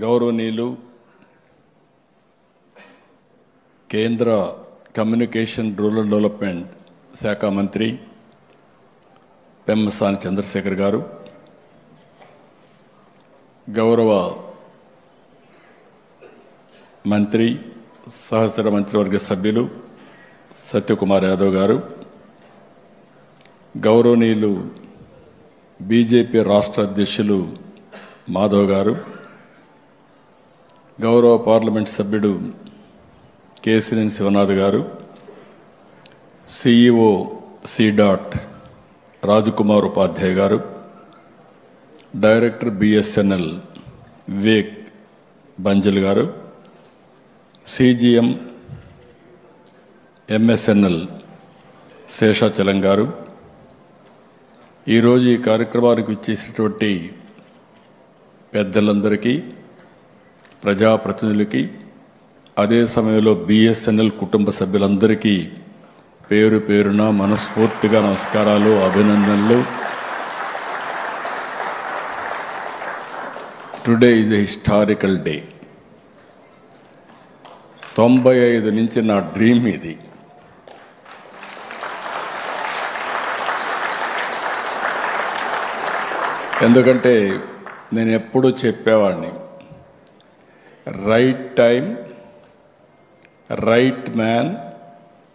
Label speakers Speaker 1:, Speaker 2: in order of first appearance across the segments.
Speaker 1: గౌరవనీయులు కేంద్ర communication rural development శాఖ మంత్రి పెమ్మసాని చంద్రశేఖర్ గారు, గౌరవ మంత్రి సహచర మంత్రివర్గ సభ్యులు సత్యకుమార్ యాదవ్ గారు, గౌరవనీయులు బీజేపీ రాష్ట్ర అధ్యక్షులు మాధవ్ గారు, గౌరవ పార్లమెంట్ సభ్యుడు కేసినేని శివనాథ్ గారు, సిఇఓ సి.డాట్ రాజకుమార్ ఉపాధ్యాయ గారు, డైరెక్టర్ బిఎస్ఎన్ఎల్ వివేక్ బంజల్ గారు, సిజిఎం ఎంఎస్ఎన్ఎల్ శేషాచలం గారు, ఈరోజు ఈ కార్యక్రమానికి ఇచ్చేసినటువంటి పెద్దలందరికీ, ప్రజాప్రతినిధులకి, అదే సమయంలో బిఎస్ఎన్ఎల్ కుటుంబ సభ్యులందరికీ పేరు పేరున మనస్ఫూర్తిగా నమస్కారాలు, అభినందనలు. Today is a historical day. 95 నుంచి నా డ్రీమ్ ఇది. ఎందుకంటే నేను ఎప్పుడూ చెప్పేవాడిని, right time, right man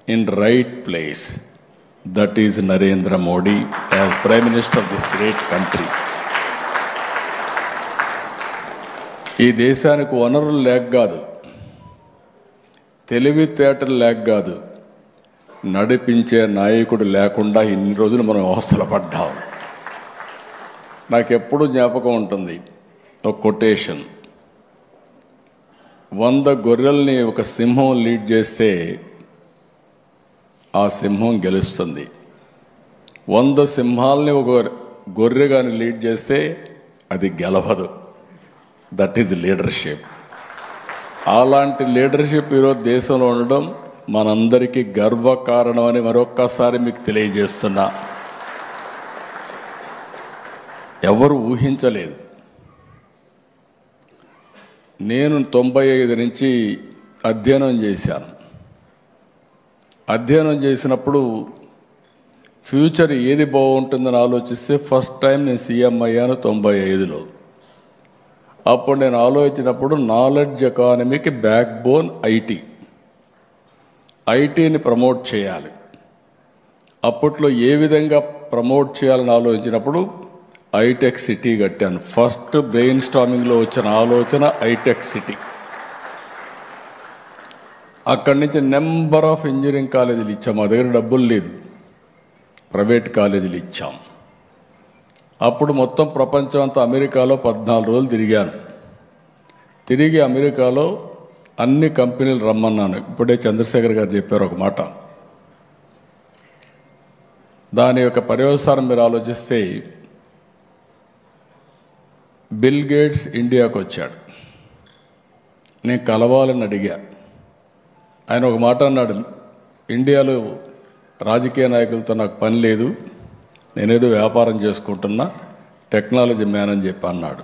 Speaker 1: in right place. That is Narendra Modi as prime minister of this great country. ఈ దేశానికి వనరులు లేక కాదు, తెలివితేటలు లేక కాదు, నడిపించే నాయకుడు లేకుండా ఇన్ని రోజులు మనం అవస్థలు పడ్డాం. నాకెప్పుడు జ్ఞాపకం ఉంటుంది ఒక కొటేషన్, 100 గొర్రెల్ని ఒక సింహం లీడ్ చేస్తే ఆ సింహం గెలుస్తుంది. 100 సింహాలని ఒక గొర్రె కానీ లీడ్ చేస్తే అది గెలవదు. That is leadership. అలాంటి లీడర్షిప్ ఈరోజు దేశంలో ఉండడం మనందరికీ గర్వకారణం అని మరొక్కసారి మీకు తెలియజేస్తున్నా. ఎవరు ఊహించలేదు. నేను 95 నుంచి అధ్యయనం చేశాను. అధ్యయనం చేసినప్పుడు ఫ్యూచర్ ఏది బాగుంటుందని ఆలోచిస్తే ఫస్ట్ టైం నేను సీఎం అయ్యాను 95లో. అప్పుడు నేను ఆలోచించినప్పుడు నాలెడ్జ్ ఎకానమీకి బ్యాక్ బోన్ ఐటీని ప్రమోట్ చేయాలి. అప్పట్లో ఏ విధంగా ప్రమోట్ చేయాలని ఆలోచించినప్పుడు ఐటెక్ సిటీ కట్టాను. ఫస్ట్ బ్రెయిన్ స్టార్మింగ్లో వచ్చిన ఆలోచన ఐటెక్ సిటీ. అక్కడి నుంచి నెంబర్ ఆఫ్ ఇంజనీరింగ్ కాలేజీలు ఇచ్చాం. మా దగ్గర డబ్బులు లేదు, ప్రైవేట్ కాలేజీలు ఇచ్చాం. అప్పుడు మొత్తం ప్రపంచం అంతా అమెరికాలో 14 రోజులు తిరిగాను. తిరిగి అమెరికాలో అన్ని కంపెనీలు రమ్మన్నాను. ఇప్పుడే చంద్రశేఖర్ గారు చెప్పారు ఒక మాట. దాని యొక్క పర్యవసానం మీరు ఆలోచిస్తే బిల్ గేట్స్ ఇండియాకు వచ్చాడు. నేను కలవాలని అడిగా. ఆయన ఒక మాట అన్నాడు, ఇండియాలో రాజకీయ నాయకులతో నాకు పని లేదు, నేనేదో వ్యాపారం చేసుకుంటున్నా, టెక్నాలజీ మ్యాన్ అని చెప్పి అన్నాడు.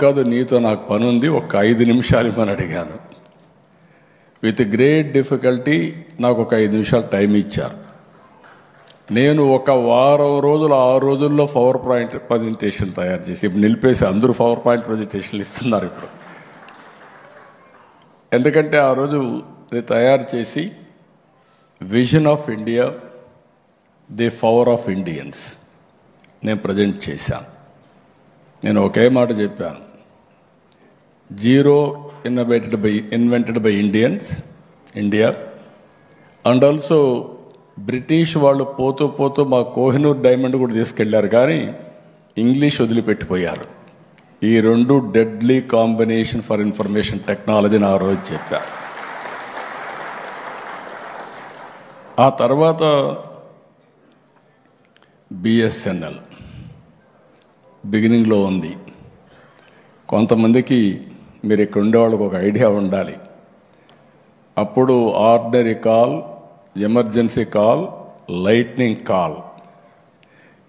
Speaker 1: కాదు నీతో నాకు పని ఉంది, ఒక 5 నిమిషాలు ఇవ్వమని అడిగాను. విత్ గ్రేట్ డిఫికల్టీ నాకు ఒక 5 నిమిషాలు టైం ఇచ్చారు. నేను ఒక వారం రోజులు 6 రోజుల్లో పవర్ పాయింట్ ప్రజెంటేషన్ తయారు చేసి, ఇప్పుడు నిలిపేసి అందరూ పవర్ పాయింట్ ప్రజెంటేషన్లు ఇస్తున్నారు ఇప్పుడు. ఎందుకంటే ఆ రోజు ఇది తయారు చేసి vision of India, the power of Indians నేను ప్రజెంట్ చేశాను. నేను ఒకే మాట చెప్పాను, zero invented by India and also British వాళ్ళు పోతూ పోతూ మా కోహినూర్ డైమండ్ కూడా తీసుకెళ్లారు, కానీ ఇంగ్లీష్ వదిలిపెట్టిపోయారు. ఈ 2 డెడ్లీ కాంబినేషన్ ఫర్ ఇన్ఫర్మేషన్ టెక్నాలజీని ఆ రోజు చెప్పారు. ఆ తర్వాత బిఎస్ఎన్ఎల్ బిగినింగ్లో ఉంది. కొంతమందికి మీరు ఇక్కడ ఉండేవాళ్ళకి ఒక ఐడియా ఉండాలి. అప్పుడు ordinary call, emergency call, lightning call.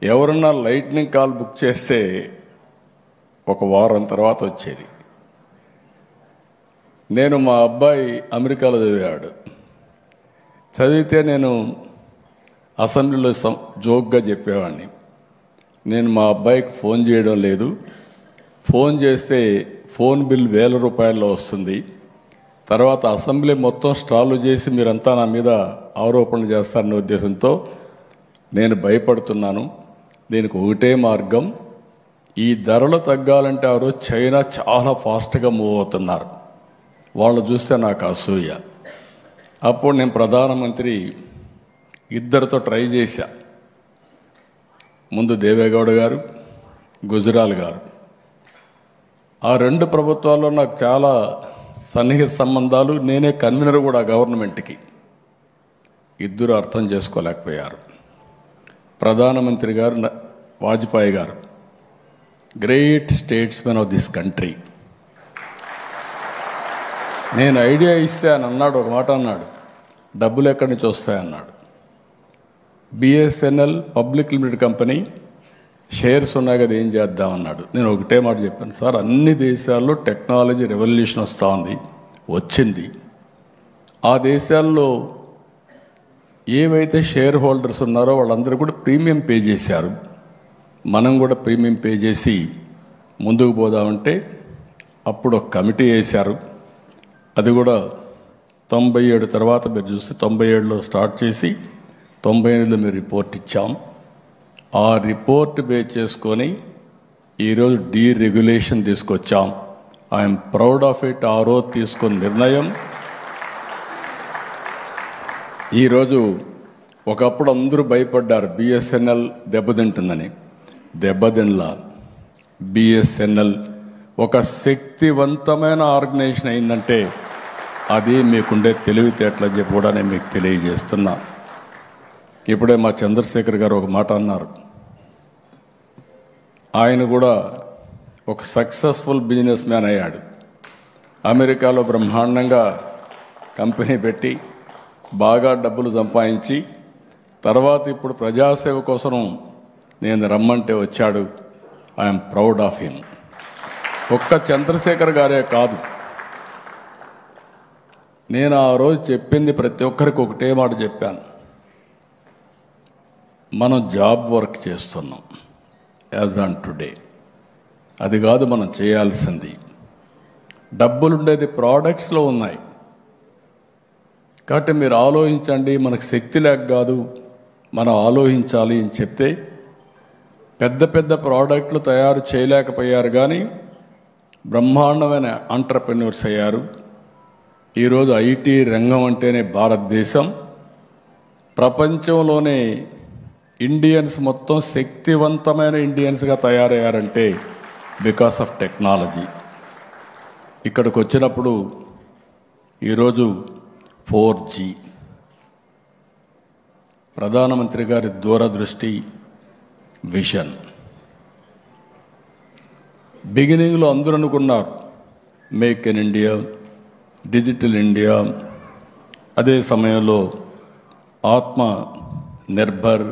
Speaker 1: ఎవరన్నా లైట్నింగ్ కాల్ బుక్ చేస్తే ఒక వారం తర్వాత వచ్చేది. నేను మా అబ్బాయి అమెరికాలో చదివాడు. చదివితే నేను అసెంబ్లీలో జోక్గా చెప్పేవాడిని, నేను మా అబ్బాయికి ఫోన్ చేయడం లేదు, ఫోన్ చేస్తే ఫోన్ బిల్ 1000 రూపాయల్లో వస్తుంది, తర్వాత అసెంబ్లీ మొత్తం స్టాల్ చేసి మీరంతా నా మీద ఆరోపణలు చేస్తారనే ఉద్దేశంతో నేను భయపడుతున్నాను. దీనికి ఒకటే మార్గం, ఈ ధరలు తగ్గాలంటే ఆ రోజు చైనా చాలా ఫాస్ట్గా మూవ్ అవుతున్నారు, వాళ్ళు చూస్తే నాకు అసూయ. అప్పుడు నేను ప్రధానమంత్రి ఇద్దరితో ట్రై చేశా. ముందు దేవేగౌడ గారు, గుజరాల్ గారు. ఆ 2 ప్రభుత్వాల్లో నాకు చాలా సన్నిహిత సంబంధాలు, నేనే కన్వీనర్ కూడా గవర్నమెంట్కి. ఇద్దరు అర్థం చేసుకోలేకపోయారు. ప్రధానమంత్రి గారు వాజ్పేయి గారు, great statesmen of this country. నేను ఐడియా ఇస్తే అని అన్నాడు, ఒక మాట అన్నాడు, డబ్బులు ఎక్కడి నుంచి వస్తాయన్నాడు. BSNL public limited company shares ఉన్నాయి కదా, ఏం చేద్దామన్నాడు. నేను ఒకటే మాట చెప్పాను, సార్ అన్ని దేశాల్లో టెక్నాలజీ రెవల్యూషన్ వస్తూ ఉంది, వచ్చింది. ఆ దేశాల్లో ఏవైతే షేర్ హోల్డర్స్ ఉన్నారో వాళ్ళందరూ కూడా ప్రీమియం పే చేశారు, మనం కూడా ప్రీమియం పే చేసి ముందుకు పోదామంటే అప్పుడు ఒక కమిటీ వేశారు. అది కూడా 97 తర్వాత మీరు చూస్తే 97లో స్టార్ట్ చేసి 98లో మీరు రిపోర్ట్ ఇచ్చాం. ఆ రిపోర్ట్ బేస్ చేసుకొని ఈరోజు డీరెగ్యులేషన్ తీసుకొచ్చాం. I'm proud of it. ఆ రోజు తీసుకున్న నిర్ణయం ఈరోజు, ఒకప్పుడు అందరూ భయపడ్డారు బిఎస్ఎన్ఎల్ దెబ్బతింటుందని, దెబ్బతినలా. బిఎస్ఎన్ఎల్ ఒక శక్తివంతమైన ఆర్గనైజేషన్ అయిందంటే అది మీకుండే తెలివితేటలని చెప్పి కూడా నేను మీకు తెలియజేస్తున్నా. ఇప్పుడే మా చంద్రశేఖర్ గారు ఒక మాట అన్నారు, ఆయన కూడా ఒక సక్సెస్ఫుల్ బిజినెస్ మ్యాన్ అయ్యాడు. అమెరికాలో బ్రహ్మాండంగా కంపెనీ పెట్టి బాగా డబ్బులు సంపాదించి తర్వాత ఇప్పుడు ప్రజాసేవ కోసం నేను రమ్మంటే వచ్చాడు. I'm proud of him. ఒక్క చంద్రశేఖర్ గారే కాదు, నేను ఆ రోజు చెప్పింది ప్రతి ఒక్కరికి ఒకటే మాట చెప్పాను, మనం జాబ్ వర్క్ చేస్తున్నాం యాజ్ ఆన్ టుడే. అది కాదు మనం చేయాల్సింది. డబ్బులుండేది ప్రోడక్ట్స్లో ఉన్నాయి. కాబట్టి మీరు ఆలోచించండి, మనకు శక్తి లేక కాదు, మనం ఆలోచించాలి అని చెప్తే పెద్ద పెద్ద ప్రోడక్ట్లు తయారు చేయలేకపోయారు, కానీ బ్రహ్మాండమైన ఎంటర్‌ప్రెన్యూర్స్ అయ్యారు. ఈరోజు ఐటీ రంగం అంటేనే భారతదేశం ప్రపంచంలోనే ఇండియన్స్ మొత్తం శక్తివంతమైన ఇండియన్స్గా తయారయ్యారంటే బికాస్ ఆఫ్ టెక్నాలజీ. ఇక్కడికి వచ్చినప్పుడు ఈరోజు 4G, ప్రధానమంత్రి గారి దూరదృష్టి, విజన్. బిగినింగ్లో అందరూ అనుకున్నారు make in India, digital India. అదే సమయంలో ఆత్మ నిర్భర్,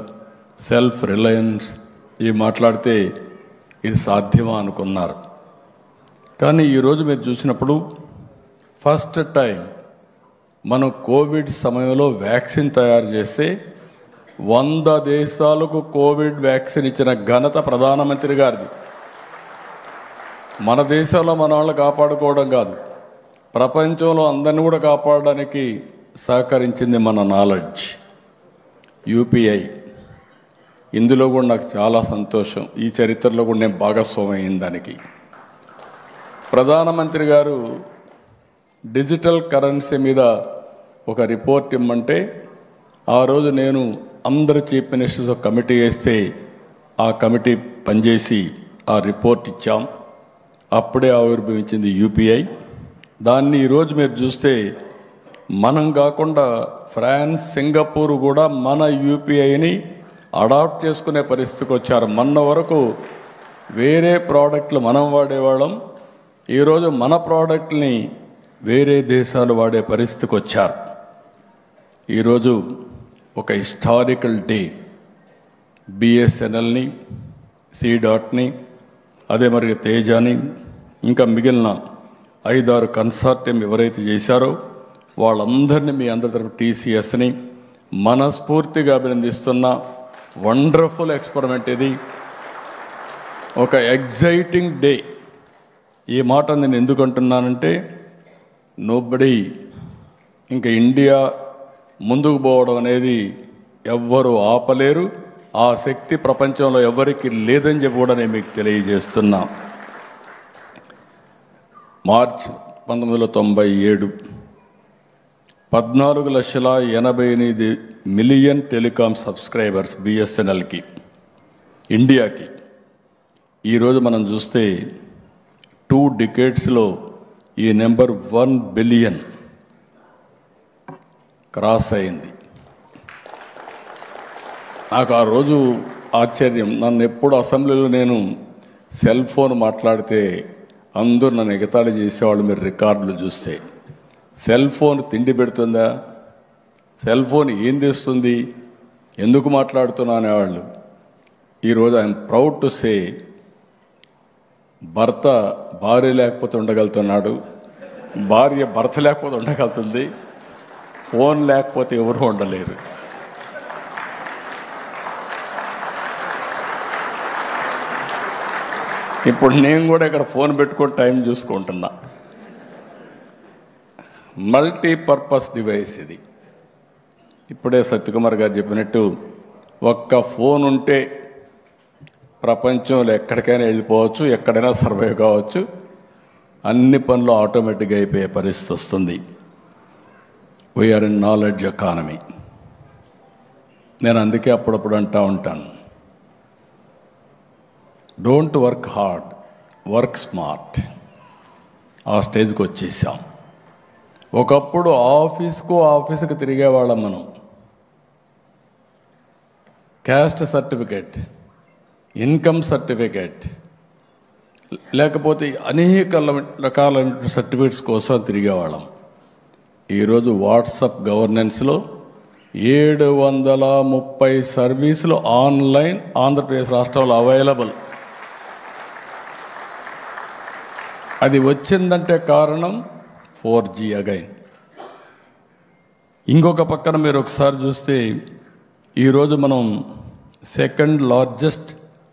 Speaker 1: సెల్ఫ్ రిలయన్స్ ఇవి మాట్లాడితే ఇది సాధ్యమా అనుకున్నారు. కానీ ఈరోజు మీరు చూసినప్పుడు ఫస్ట్ టైం మనం కోవిడ్ సమయంలో వ్యాక్సిన్ తయారు చేస్తే 100 దేశాలకు కోవిడ్ వ్యాక్సిన్ ఇచ్చిన ఘనత ప్రధానమంత్రి గారిది. మన దేశంలో మన వాళ్ళు కాపాడుకోవడం కాదు, ప్రపంచంలో అందరిని కూడా కాపాడడానికి సహకరించింది మన నాలెడ్జ్. యూపీఐ, ఇందులో కూడా నాకు చాలా సంతోషం. ఈ చరిత్రలో కూడా నేను భాగస్వామి అయిన దానికి. ప్రధానమంత్రి గారు డిజిటల్ కరెన్సీ మీద ఒక రిపోర్ట్ ఇమ్మంటే ఆ రోజు నేను అందరు చీఫ్ మినిస్టర్స్ ఒక కమిటీ వేస్తే ఆ కమిటీ పనిచేసి ఆ రిపోర్ట్ ఇచ్చాం. అప్పుడే ఆవిర్భవించింది యూపీఐ. దాన్ని ఈరోజు మీరు చూస్తే మనం కాకుండా ఫ్రాన్స్, సింగపూర్ కూడా మన యూపీఐని అడాప్ట్ చేసుకునే పరిస్థితికి వచ్చారు. మొన్న వరకు వేరే ప్రోడక్ట్లు మనం వాడేవాళ్ళం, ఈరోజు మన ప్రోడక్ట్ని వేరే దేశాలు వాడే పరిస్థితికి వచ్చారు. ఈరోజు ఒక హిస్టారికల్ డే. బిఎస్ఎన్ఎల్ని, సి.ని, అదే మరి తేజాని, ఇంకా మిగిలిన 5-6 కన్సార్టియం ఎవరైతే చేశారో వాళ్ళందరినీ మీ అందరి తరపు టీసీఎస్ని మనస్ఫూర్తిగా అభినందిస్తున్నా. వండర్ఫుల్ ఎక్స్పెరిమెంట్ ఇది, ఒక ఎగ్జైటింగ్ డే. ఈ మాట నేను ఎందుకు అంటున్నానంటే, నోబడి ఇంకా ఇండియా ముందుకు పోవడం అనేది ఎవ్వరూ ఆపలేరు. ఆ శక్తి ప్రపంచంలో ఎవరికి లేదని చెప్పి కూడా నేను మీకు తెలియజేస్తున్నా. మార్చ్ 1997 14,88,000,000 టెలికాం సబ్స్క్రైబర్స్ బిఎస్ఎన్ఎల్కి, ఇండియాకి. ఈరోజు మనం చూస్తే 2 డికేడ్స్లో ఈ నెంబర్ 1 బిలియన్ క్రాస్ అయింది. నాకు ఆ రోజు ఆశ్చర్యం. నన్ను ఎప్పుడు అసెంబ్లీలో నేను సెల్ ఫోన్ మాట్లాడితే అందరూ నన్ను ఎగతాళి చేసేవాళ్ళు. మీరు రికార్డులు చూస్తే సెల్ ఫోన్ తిండి పెడుతుందా, సెల్ ఫోన్ ఏం తెస్తుంది, ఎందుకు మాట్లాడుతున్నా అనేవాళ్ళు. ఈరోజు ఐఎమ్ ప్రౌడ్ టు సే, భర్త భార్య లేకపోతే ఉండగలుగుతున్నాడు, భార్య భర్త లేకపోతే ఉండగలుగుతుంది, ఫోన్ లేకపోతే ఎవరు ఉండలేరు. ఇప్పుడు నేను కూడా ఇక్కడ ఫోన్ పెట్టుకొని టైం చూసుకుంటున్నా. మల్టీపర్పస్ డివైస్ ఇది. ఇప్పుడే సత్యకుమార్ గారు చెప్పినట్టు ఒక్క ఫోన్ ఉంటే ప్రపంచంలో ఎక్కడికైనా వెళ్ళిపోవచ్చు, ఎక్కడైనా సర్వైవ్ కావచ్చు, అన్ని పనులు ఆటోమేటిక్గా అయిపోయే పరిస్థితి వస్తుంది. We're in knowledge economy. నేను అందుకే అప్పుడప్పుడు అంటూ ఉంటాను, don't work hard, work smart. ఆ స్టేజ్కి వచ్చేసాం. ఒకప్పుడు ఆఫీస్కి తిరిగేవాళ్ళం మనం. క్యాస్ట్ సర్టిఫికేట్, ఇన్కమ్ సర్టిఫికేట్, లేకపోతే అనేక రకాలైన సర్టిఫికేట్స్ కోసం తిరిగేవాళ్ళం. ఈరోజు వాట్సాప్ గవర్నెన్స్లో 730 సర్వీసులు ఆన్లైన్ ఆంధ్రప్రదేశ్ రాష్ట్రంలో అవైలబుల్. అది వచ్చిందంటే కారణం 4G అగైన్. ఇంకొక పక్కన మీరు ఒకసారి చూస్తే ఈరోజు మనం 2nd largest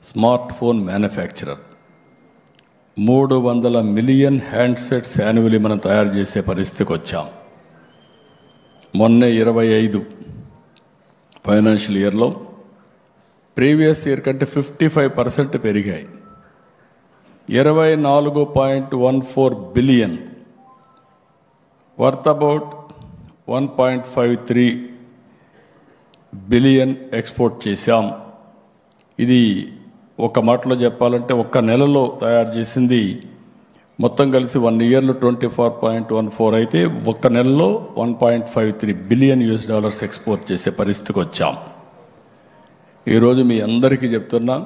Speaker 1: smart phone manufacturer. 300 million handsets annually మనం తయారు చేసే పరిస్థితికి వచ్చాం. మొన్నే 25 ఫైనాన్షియల్ ఇయర్లో ప్రీవియస్ ఇయర్ కంటే 55% పెరిగాయి. 24.14 billion, worth about 1.53 billion export చేశాం. ఇది ఒక మాటలో చెప్పాలంటే ఒక్క నెలలో తయారు చేసింది మొత్తం కలిసి 1 ఇయర్లో 24.14 అయితే ఒక్క నెలలో 1.53 బిలియన్ US ఎక్స్పోర్ట్ చేసే పరిస్థితికి వచ్చాం. ఈరోజు మీ అందరికీ చెప్తున్నా,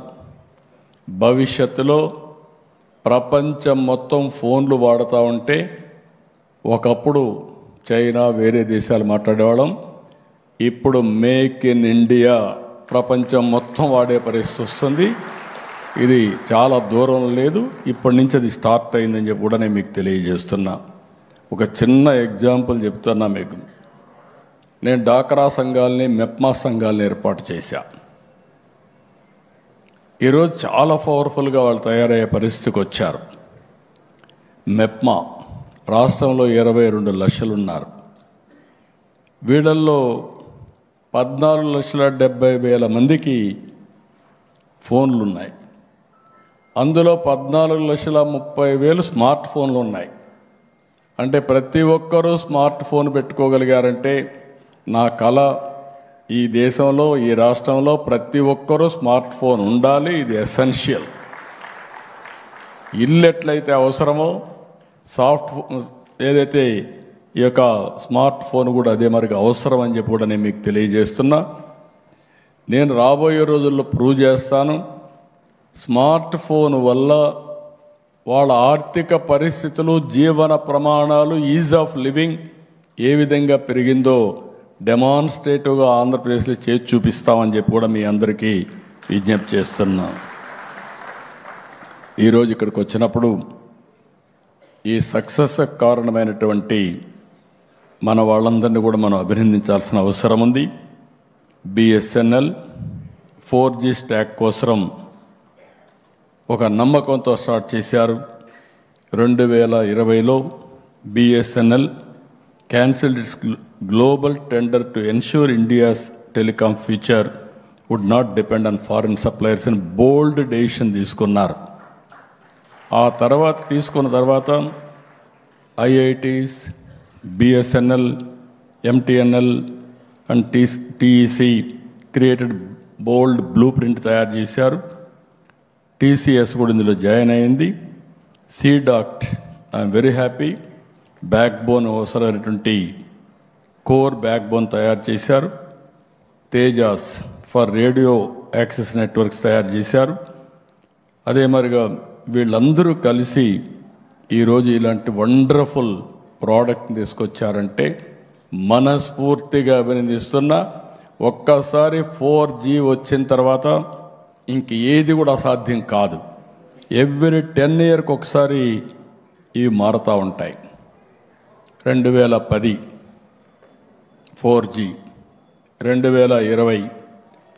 Speaker 1: భవిష్యత్తులో ప్రపంచం మొత్తం ఫోన్లు వాడుతూ ఉంటే, ఒకప్పుడు చైనా వేరే దేశాలు మాట్లాడేవాళ్ళం, ఇప్పుడు మేక్ ఇన్ ఇండియా ప్రపంచం మొత్తం వాడే పరిస్థితి వస్తుంది. ఇది చాలా దూరం లేదు, ఇప్పటి నుంచి అది స్టార్ట్ అయిందని చెప్పి కూడా నేను మీకు తెలియజేస్తున్నా. ఒక చిన్న ఎగ్జాంపుల్ చెప్తున్నా మీకు. నేను డాక్రా సంఘాలని, మెప్మా సంఘాలని ఏర్పాటు చేశా. ఈరోజు చాలా పవర్ఫుల్గా వాళ్ళు తయారయ్యే పరిస్థితికి వచ్చారు. మెప్మా రాష్ట్రంలో 22 లక్షలు ఉన్నారు. వీళ్ళల్లో 14,70,000 మందికి ఫోన్లు ఉన్నాయి. అందులో 14,30,000 స్మార్ట్ ఫోన్లు ఉన్నాయి. అంటే ప్రతి ఒక్కరూ స్మార్ట్ ఫోన్ పెట్టుకోగలిగారంటే నా కళ. ఈ దేశంలో, ఈ రాష్ట్రంలో ప్రతి ఒక్కరూ స్మార్ట్ ఫోన్ ఉండాలి. ఇది ఎసెన్షియల్. ఇల్లు ఎట్లయితే అవసరమో ఏదైతే ఈ యొక్క స్మార్ట్ ఫోన్ కూడా అదే మరికి అవసరం అని చెప్పి కూడా నేను మీకు తెలియజేస్తున్నా. నేను రాబోయే రోజుల్లో ప్రూవ్ చేస్తాను. స్మార్ట్ ఫోన్ వల్ల వాళ్ళ ఆర్థిక పరిస్థితులు, జీవన ప్రమాణాలు, ఈజ్ ఆఫ్ లివింగ్ ఏ విధంగా పెరిగిందో డెమాన్స్ట్రేటివ్గా ఆంధ్రప్రదేశ్లో చేసి చూపిస్తామని చెప్పి కూడా మీ అందరికీ విజ్ఞప్తి చేస్తున్నాను. ఈరోజు ఇక్కడికి వచ్చినప్పుడు ఈ సక్సెస్ కారణమైనటువంటి మన వాళ్ళందరినీ కూడా మనం అభినందించాల్సిన అవసరం ఉంది. బిఎస్ఎన్ఎల్ 4G స్టాక్ కోసం ఒక నమ్మకంతో స్టార్ట్ చేశారు. 2020లో BSNL cancelled its global tender to ensure India's telecom future would not depend on foreign suppliers అని బోల్డ్ డెసిషన్ తీసుకున్నారు. ఆ తర్వాత తీసుకున్న తర్వాత IITs, BSNL, MTNL and TEC created bold blue print తయారు చేశారు. టీసీఎస్ కూడా ఇందులో జాయిన్ అయింది. సీడాక్ట్ I'm very happy, back bone అవసరమైనటువంటి కోర్ బ్యాక్ బోన్ తయారు చేశారు. Tejas for radio access networks తయారు చేశారు. అదే మరిగా వీళ్ళందరూ కలిసి ఈరోజు ఇలాంటి వండర్ఫుల్ ప్రోడక్ట్ని తీసుకొచ్చారంటే మనస్ఫూర్తిగా అభినందిస్తున్నా. ఒక్కసారి 4G వచ్చిన తర్వాత ఇంక ఏది కూడా అసాధ్యం కాదు. ఎవ్రీ 10 years ఒకసారి ఇవి మారుతూ ఉంటాయి. 2010 4G, 2020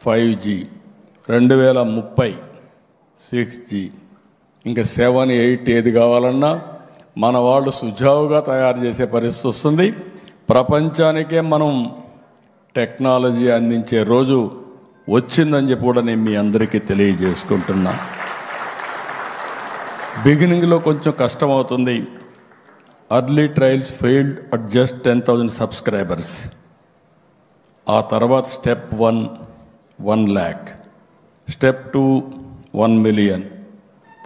Speaker 1: 5G, 2030 6G, ఇంకా 7, 8 ఏది కావాలన్నా మన వాళ్ళు సుజావుగా తయారు చేసే పరిస్థితి వస్తుంది. ప్రపంచానికే మనం టెక్నాలజీ అందించే రోజు వచ్చిందని చెప్పి కూడా నేను మీ అందరికీ తెలియజేసుకుంటున్నా. బిగినింగ్లో కొంచెం కష్టమవుతుంది. Early trials failed at just 10,000 subscribers. ఆ తర్వాత స్టెప్ 1 1 lakh, స్టెప్ 2 1 million,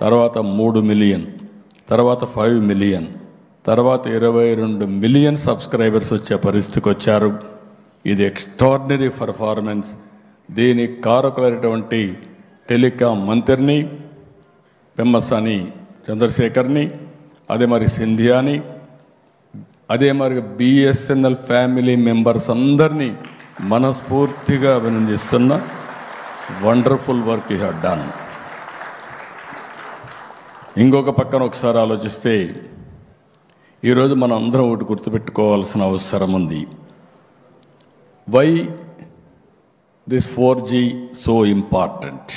Speaker 1: తర్వాత 3 million, తర్వాత 5 million, తర్వాత 22 million సబ్స్క్రైబర్స్ వచ్చే పరిస్థితికి వచ్చారు. ఇది ఎక్స్ట్రాడినరీ పర్ఫార్మెన్స్. దీనికి కారకులైనటువంటి టెలికాం మంత్రిని పెమ్మసాని చంద్రశేఖర్ని, అదే మరి సింధియాని, అదే మరి బిఎస్ఎన్ఎల్ ఫ్యామిలీ మెంబర్స్ అందరినీ మనస్ఫూర్తిగా అభినందిస్తున్న. Wonderful work you have done. ఇంకొక పక్కన ఒకసారి ఆలోచిస్తే ఈరోజు మనం అందరం ఒకటి గుర్తుపెట్టుకోవాల్సిన అవసరం ఉంది. Why this 4G so important?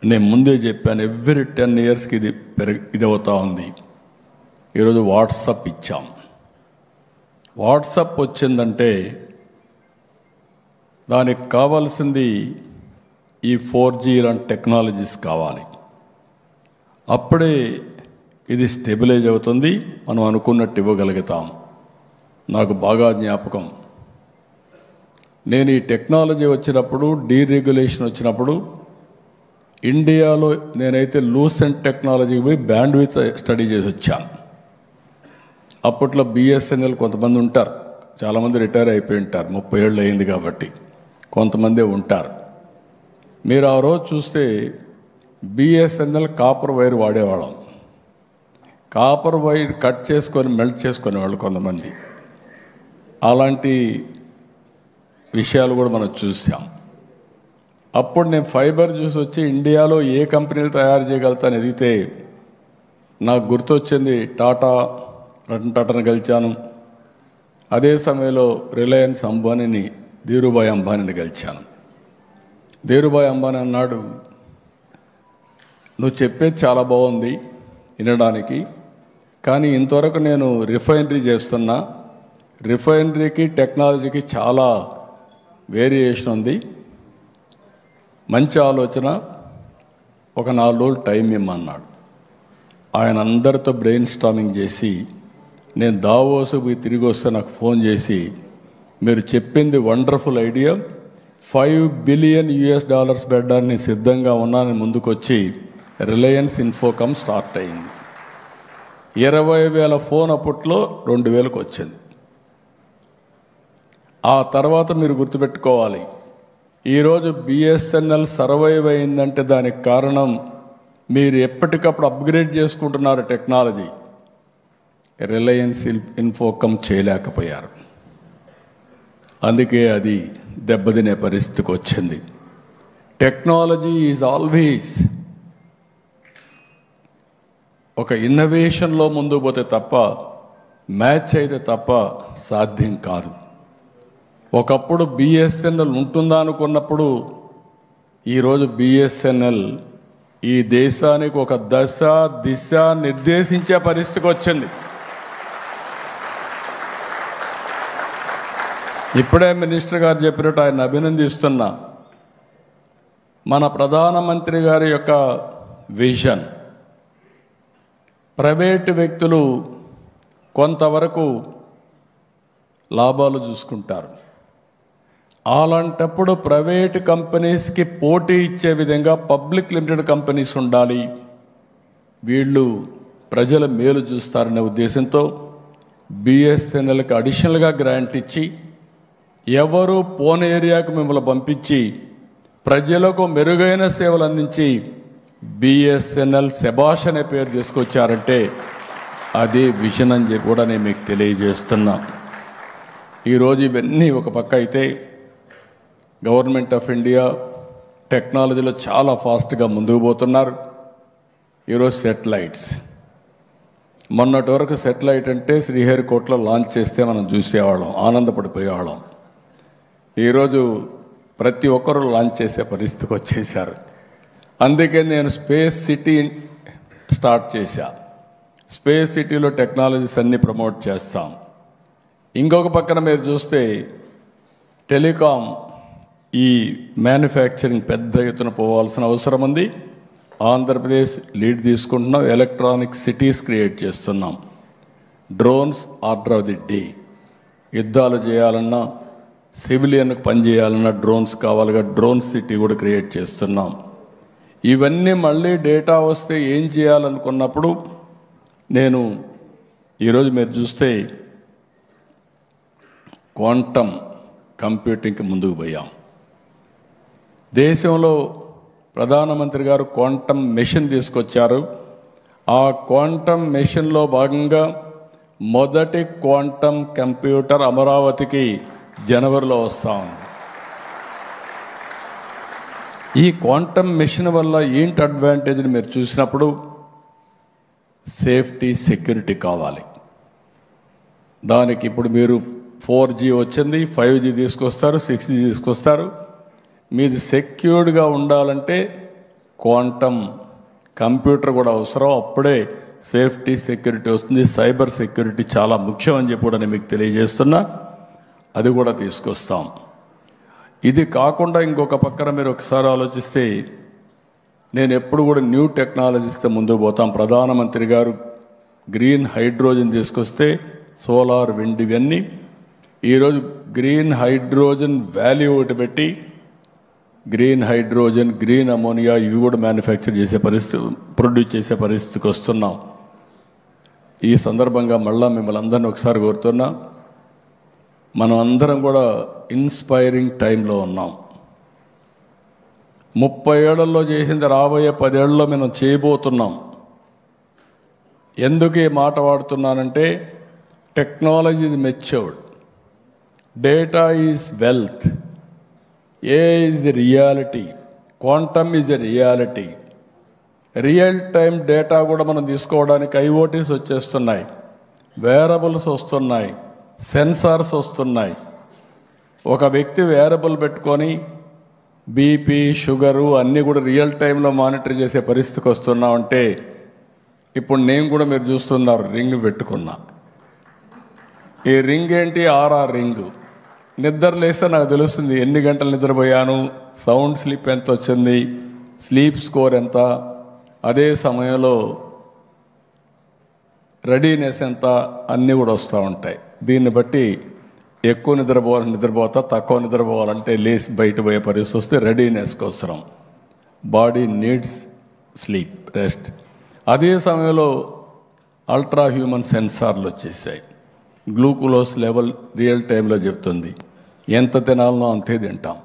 Speaker 1: నేను ముందే చెప్పాను, ఎవ్రీ 10 yearsకి ఇది అవుతా ఉంది. ఈరోజు వాట్సాప్ ఇచ్చాం. వాట్సాప్ వచ్చిందంటే దానికి కావాల్సింది ఈ 4G లాంటి టెక్నాలజీస్ కావాలి. అప్పుడే ఇది స్టెబిలైజ్ అవుతుంది, మనం అనుకున్నట్టు ఇవ్వగలుగుతాం. నాకు బాగా జ్ఞాపకం, నేను ఈ టెక్నాలజీ వచ్చినప్పుడు, డీరెగ్యులేషన్ వచ్చినప్పుడు ఇండియాలో నేనైతే లూసెంట్ టెక్నాలజీకి పోయి బ్యాండ్ విత్ స్టడీ చేసి వచ్చాను. అప్పట్లో బిఎస్ఎన్ఎల్ కొంతమంది ఉంటారు, చాలామంది రిటైర్ అయిపోయి ఉంటారు, 30 ఏళ్ళు అయింది కాబట్టి కొంతమందే ఉంటారు. మీరు ఆ రోజు చూస్తే బిఎస్ఎన్ఎల్ కాపర్ వైర్ వాడేవాళ్ళం. కాపర్ వైర్ కట్ చేసుకొని మెల్ట్ చేసుకునేవాళ్ళు కొంతమంది. అలాంటి విషయాలు కూడా మనం చూసాం. అప్పుడు నేను ఫైబర్ చూసి వచ్చి ఇండియాలో ఏ కంపెనీలు తయారు చేయగలుగుతాను ఎదిగితే నాకు గుర్తొచ్చింది రతన్ టాటాను గెలిచాను. అదే సమయంలో రిలయన్స్ అంబానీని, ధీరుభాయ్ అంబానీని గెలిచాను. ధీరుభాయ్ అంబానీ అన్నాడు, నువ్వు చెప్పేది చాలా బాగుంది వినడానికి, కానీ ఇంతవరకు నేను రిఫైనరీ చేస్తున్నా, రిఫైనరీకి టెక్నాలజీకి చాలా వేరియేషన్ ఉంది, మంచి ఆలోచన, ఒక 4 రోజులు టైం ఇమ్మన్నాడు. ఆయన అందరితో బ్రెయిన్ స్టార్మింగ్ చేసి నేను దావోసు పోయి తిరిగి వస్తే నాకు ఫోన్ చేసి, మీరు చెప్పింది వండర్ఫుల్ ఐడియా, $5 billion పెట్టడానికి సిద్ధంగా ఉన్నానని ముందుకొచ్చి రిలయన్స్ ఇన్ఫోకామ్ స్టార్ట్ అయింది. 20,000 ఫోన్ అప్పట్లో 2,000కి వచ్చింది. ఆ తర్వాత మీరు గుర్తుపెట్టుకోవాలి, ఈరోజు బిఎస్ఎన్ఎల్ సర్వైవ్ అయిందంటే దానికి కారణం మీరు ఎప్పటికప్పుడు అప్గ్రేడ్ చేసుకుంటున్నారు టెక్నాలజీ. రిలయన్స్ ఇన్ఫోకామ్ చేయలేకపోయారు, అందుకే అది దెబ్బతినే పరిస్థితికి వచ్చింది. టెక్నాలజీ ఈజ్ ఆల్వేస్ ఒక ఇన్నోవేషన్లో ముందుకు పోతే తప్ప, మ్యాచ్ అయితే తప్ప సాధ్యం కాదు. ఒకప్పుడు బిఎస్ఎన్ఎల్ ఉంటుందా అనుకున్నప్పుడు ఈరోజు బిఎస్ఎన్ఎల్ ఈ దేశానికి ఒక దశ దిశ నిర్దేశించే పరిస్థితికి వచ్చింది. ఇప్పుడే మినిస్టర్ గారు చెప్పినట్టు ఆయన అభినందిస్తున్నా. మన ప్రధానమంత్రి గారి యొక్క విజన్, ప్రైవేటు వ్యక్తులు కొంతవరకు లాభాలు చూసుకుంటారు. అలాంటప్పుడు ప్రైవేటు కంపెనీస్కి పోటీ ఇచ్చే విధంగా పబ్లిక్ లిమిటెడ్ కంపెనీస్ ఉండాలి, వీళ్ళు ప్రజల మేలు చూస్తారనే ఉద్దేశంతో బిఎస్ఎన్ఎల్కి అడిషనల్గా గ్రాంట్ ఇచ్చి, ఎవరు పోన్ ఏరియాకు మిమ్మల్ని పంపించి ప్రజలకు మెరుగైన సేవలు అందించి బిఎస్ఎన్ఎల్ శభాష్ అనే పేరు తీసుకొచ్చారంటే అదే విజన్ అని చెప్పి కూడా నేను మీకు తెలియజేస్తున్నా. ఈరోజు ఇవన్నీ ఒక పక్క అయితే, గవర్నమెంట్ ఆఫ్ ఇండియా టెక్నాలజీలో చాలా ఫాస్ట్గా ముందుకు పోతున్నారు. ఈరోజు సెటిలైట్స్, మొన్నటి వరకు సెటిలైట్ అంటే శ్రీహరికోటలో లాంచ్ చేస్తే మనం చూసేవాళ్ళం, ఆనందపడిపోయేవాళ్ళం. ఈరోజు ప్రతి ఒక్కరూ లాంచ్ చేసే పరిస్థితికి వచ్చేసారు. అందుకే నేను స్పేస్ సిటీ స్టార్ట్ చేశా. స్పేస్ సిటీలో టెక్నాలజీస్ అన్నీ ప్రమోట్ చేస్తాం. ఇంకొక పక్కన మీరు చూస్తే టెలికాం, ఈ మ్యానుఫ్యాక్చరింగ్ పెద్ద ఎత్తున పోవాల్సిన అవసరం ఉంది. ఆంధ్రప్రదేశ్ లీడ్ తీసుకుంటున్నాం. ఎలక్ట్రానిక్ సిటీస్ క్రియేట్ చేస్తున్నాం. Drones order of the day. యుద్ధాలు చేయాలన్నా, సివిలియన్కు పనిచేయాలన్నా డ్రోన్స్ కావాలిగా, డ్రోన్ సిటీ కూడా క్రియేట్ చేస్తున్నాం. ఇవన్నీ మళ్ళీ డేటా వస్తే ఏం చేయాలనుకున్నప్పుడు నేను ఈరోజు మీరు చూస్తే క్వాంటమ్ కంప్యూటింగ్కి ముందుకు పోయాం. దేశంలో ప్రధానమంత్రి గారు క్వాంటమ్ మెషిన్ తీసుకొచ్చారు. ఆ క్వాంటమ్ మెషిన్లో భాగంగా మొదటి క్వాంటమ్ కంప్యూటర్ అమరావతికి జనవరిలో వస్తాం. ఈ క్వాంటమ్ మెషిన్ వల్ల ఏంటి అడ్వాంటేజ్ని మీరు చూసినప్పుడు, సేఫ్టీ సెక్యూరిటీ కావాలి. దానికి ఇప్పుడు మీరు 4G వచ్చింది, 5G తీసుకొస్తారు, 6G తీసుకొస్తారు. మీది సెక్యూర్డ్గా ఉండాలంటే క్వాంటమ్ కంప్యూటర్ కూడా అవసరం. అప్పుడే సేఫ్టీ సెక్యూరిటీ వస్తుంది. సైబర్ సెక్యూరిటీ చాలా ముఖ్యం అని చెప్పి కూడా నేను మీకు తెలియజేస్తున్నా. అది కూడా తీసుకొస్తాం. ఇది కాకుండా ఇంకొక పక్కన మీరు ఒకసారి ఆలోచిస్తే, నేను ఎప్పుడు కూడా న్యూ టెక్నాలజీస్తో ముందుకు పోతాం. ప్రధానమంత్రి గారు గ్రీన్ హైడ్రోజన్ తీసుకొస్తే, సోలార్, విండ్, ఇవన్నీ ఈరోజు గ్రీన్ హైడ్రోజన్ వాల్యూ ఒకటి పెట్టి గ్రీన్ హైడ్రోజన్, గ్రీన్ అమోనియా ఇవి కూడా మ్యానుఫ్యాక్చర్ చేసే పరిస్థితి, ప్రొడ్యూస్ చేసే పరిస్థితికి వస్తున్నాం. ఈ సందర్భంగా మళ్ళా మిమ్మల్ని అందరినీ ఒకసారి కోరుతున్నా, మనం అందరం కూడా ఇన్స్పైరింగ్ టైంలో ఉన్నాం. 30 ఏళ్లలో చేసింది రాబోయే 10 ఏళ్లలో మనం చేయబోతున్నాం. ఎందుకు ఈ మాట వాడుతున్నానంటే, technology is matured, data is wealth, AI is reality, quantum is a reality. Real time data కూడా మనం తీసుకోవడానికి IoTs వచ్చేస్తున్నాయి, వేరబుల్స్ వస్తున్నాయి, సెన్సార్స్ వస్తున్నాయి. ఒక వ్యక్తి వేరబుల్ పెట్టుకొని బీపీ, షుగరు అన్నీ కూడా రియల్ టైంలో మానిటర్ చేసే పరిస్థితికి వస్తున్నామంటే, ఇప్పుడు నేను కూడా మీరు చూస్తున్నారు రింగ్ పెట్టుకున్నా. ఈ రింగ్ ఏంటి? RR ring. నిద్ర లేస్తే నాకు తెలుస్తుంది ఎన్ని గంటలు నిద్రపోయాను, సౌండ్ స్లీప్ ఎంత వచ్చింది, స్లీప్ స్కోర్ ఎంత, అదే సమయంలో రెడీనెస్ ఎంత, అన్నీ కూడా వస్తూ ఉంటాయి. దీన్ని బట్టి ఎక్కువ నిద్రపోతా, తక్కువ నిద్రపోవాలంటే లేచి బయట పోయే పరిస్థితి వస్తే రెడీనెస్కి అవసరం. Body needs sleep, rest. అదే సమయంలో అల్ట్రా హ్యూమన్ సెన్సార్లు వచ్చేసాయి. గ్లూకోజ్ లెవెల్ రియల్ టైంలో చెప్తుంది, ఎంత తినాలనో అంతే తింటాం.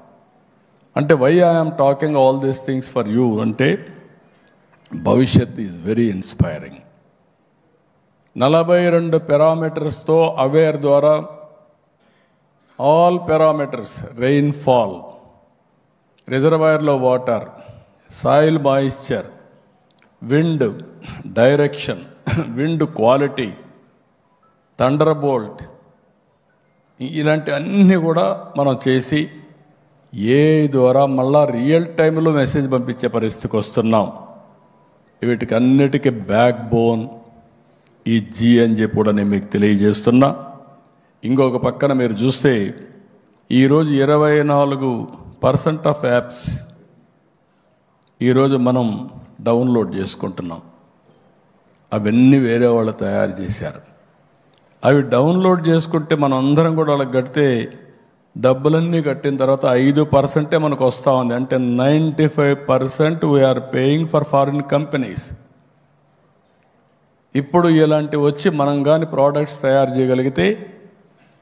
Speaker 1: అంటే why I'm talking all these things for you అంటే, భవిష్యత్ ఈజ్ వెరీ ఇన్స్పైరింగ్. 42 పారామీటర్స్తో అవేర్ ద్వారా ఆల్ పారామీటర్స్, రెయిన్ఫాల్, రిజర్వాయర్లో water, soil moisture, wind direction, wind quality, thunder bolt, ఇలాంటి అన్నీ కూడా మనం చేసి ఏ ద్వారా మళ్ళా రియల్ టైంలో మెసేజ్ పంపించే పరిస్థితికి వస్తున్నాం. వీటికి అన్నిటికీ బ్యాక్ బోన్ ఈ జీ అని చెప్పి కూడా నేను మీకు తెలియజేస్తున్నా. ఇంకొక పక్కన మీరు చూస్తే ఈరోజు 24% ఆఫ్ యాప్స్ ఈరోజు మనం డౌన్లోడ్ చేసుకుంటున్నాం. అవన్నీ వేరే వాళ్ళు తయారు చేశారు. అవి డౌన్లోడ్ చేసుకుంటే మనం అందరం కూడా వాళ్ళకి కడితే డబ్బులన్నీ కట్టిన తర్వాత 5% మనకు వస్తూ ఉంది. అంటే 95% we're paying for foreign companies. ఇప్పుడు ఇలాంటి వచ్చి మనం కానీ ప్రోడక్ట్స్ తయారు చేయగలిగితే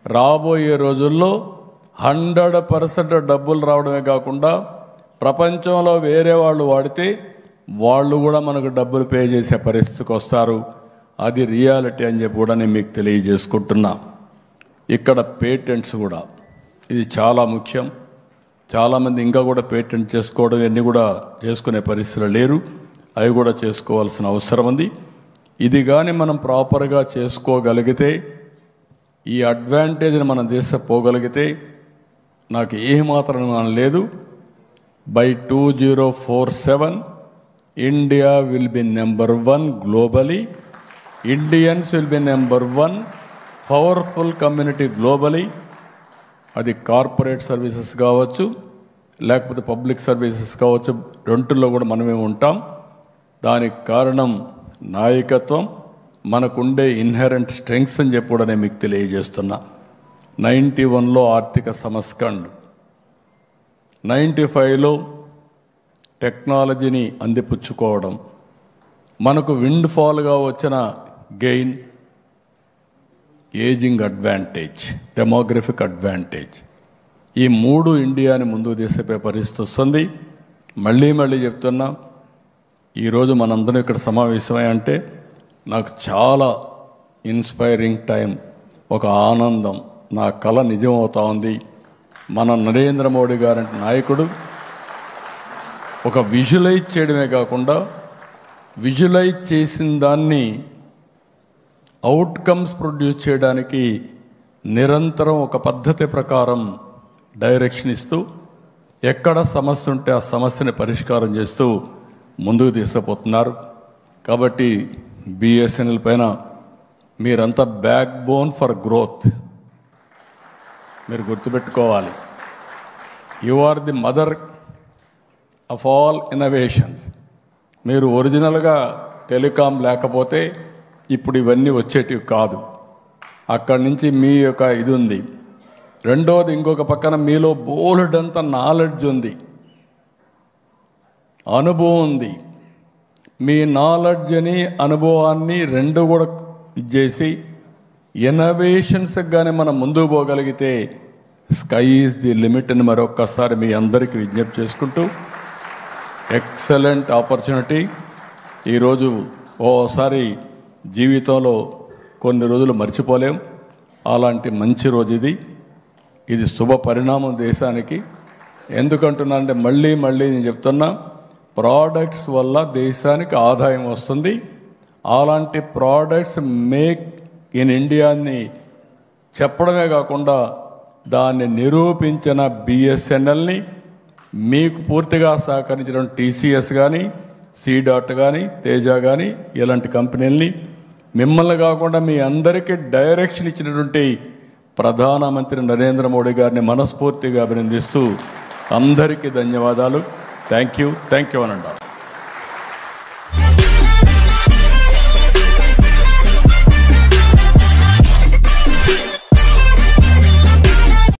Speaker 1: రాబోయే రోజుల్లో 100% డబ్బులు రావడమే కాకుండా ప్రపంచంలో వేరే వాళ్ళు వాడితే వాళ్ళు కూడా మనకు డబ్బులు పే చేసే పరిస్థితికి వస్తారు. అది రియాలిటీ అని చెప్పి కూడా నేను మీకు తెలియజేసుకుంటున్నా. ఇక్కడ పేటెంట్స్ కూడా ఇది చాలా ముఖ్యం. చాలామంది ఇంకా కూడా పేటెంట్ చేసుకోవడం ఇవన్నీ కూడా చేసుకునే పరిస్థితులు లేరు. అవి కూడా చేసుకోవాల్సిన అవసరం ఉంది. ఇది కానీ మనం ప్రాపర్గా చేసుకోగలిగితే, ఈ అడ్వాంటేజ్ని మన దేశం పోగలిగితే నాకు ఏమాత్రం లేదు. By 2047 India will be number 1 globally. Indians will be number 1 powerful community globally. అది కార్పొరేట్ సర్వీసెస్ కావచ్చు, లేకపోతే పబ్లిక్ సర్వీసెస్ కావచ్చు, రెండుల్లో కూడా మనమే ఉంటాం. దానికి కారణం నాయకత్వం, మనకుండే ఇన్హెరెంట్ స్ట్రెంగ్స్ అని చెప్పి కూడా నేను మీకు తెలియజేస్తున్నా. 91లో ఆర్థిక సంస్కరణ, 95లో టెక్నాలజీని అందిపుచ్చుకోవడం, మనకు విండ్ ఫాల్గా వచ్చిన gain, ageing advantage, demographic advantage, ఈ 3 ఇండియాని ముందుకు తీసుకుపోయే పరిస్థితి వస్తుంది. మళ్ళీ చెప్తున్నా, ఈరోజు మనందరం ఇక్కడ సమావేశమై అంటే నాకు చాలా ఇన్స్పైరింగ్ టైం, ఒక ఆనందం, నా కళ నిజం అవుతా ఉంది. మన నరేంద్ర మోడీ గారంటే నాయకుడు ఒక విజువలైజ్ చేయడమే కాకుండా విజువలైజ్ చేసిన దాన్ని అవుట్కమ్స్ ప్రొడ్యూస్ చేయడానికి నిరంతరం ఒక పద్ధతి ప్రకారం డైరెక్షన్ ఇస్తూ, ఎక్కడ సమస్య ఉంటే ఆ సమస్యని పరిష్కారం చేస్తూ ముందుకు తీసుకుపోతున్నారు. కాబట్టి బిఎస్ఎన్ఎల్ పైన మీరంతా బ్యాక్ బోన్ ఫర్ గ్రోత్ మీరు గుర్తుపెట్టుకోవాలి. You are the mother of all innovations. మీరు ఒరిజినల్గా టెలికాం లేకపోతే ఇప్పుడు ఇవన్నీ వచ్చేటివి కాదు. అక్కడి నుంచి మీ యొక్క ఇది ఉంది. రెండోది, ఇంకొక పక్కన మీలో బోలెడంత నాలెడ్జ్ ఉంది, అనుభవం ఉంది. మీ నాలెడ్జ్ని అనుభవాన్ని రెండు కూడా ఇచ్చేసి ఇన్నోవేషన్స్కి కానీ మనం ముందుకు పోగలిగితే స్కై ఈజ్ ది లిమిట్ అని మరొక్కసారి మీ అందరికీ విజ్ఞప్తి చేసుకుంటూ, ఎక్సలెంట్ ఆపర్చునిటీ. ఈరోజు ఓసారి జీవితంలో కొన్ని రోజులు మర్చిపోలేం. అలాంటి మంచి రోజు ఇది. ఇది శుభ పరిణామం దేశానికి. ఎందుకంటున్నానంటే మళ్ళీ నేను చెప్తున్నా, ప్రోడక్ట్స్ వల్ల దేశానికి ఆదాయం వస్తుంది. అలాంటి ప్రోడక్ట్స్ మేక్ ఇన్ ఇండియాని చెప్పడమే కాకుండా దాన్ని నిరూపించిన బిఎస్ఎన్ఎల్ని, మీకు పూర్తిగా సహకరించిన టీసీఎస్ కానీ, సీ.డాట్ కానీ, తేజ కానీ, ఇలాంటి కంపెనీలని, మిమ్మల్ని కాకుండా మీ అందరికీ డైరెక్షన్ ఇచ్చినటువంటి ప్రధానమంత్రి నరేంద్ర మోడీ గారిని మనస్ఫూర్తిగా అభినందిస్తూ అందరికీ ధన్యవాదాలు. థ్యాంక్ యూ అనండి.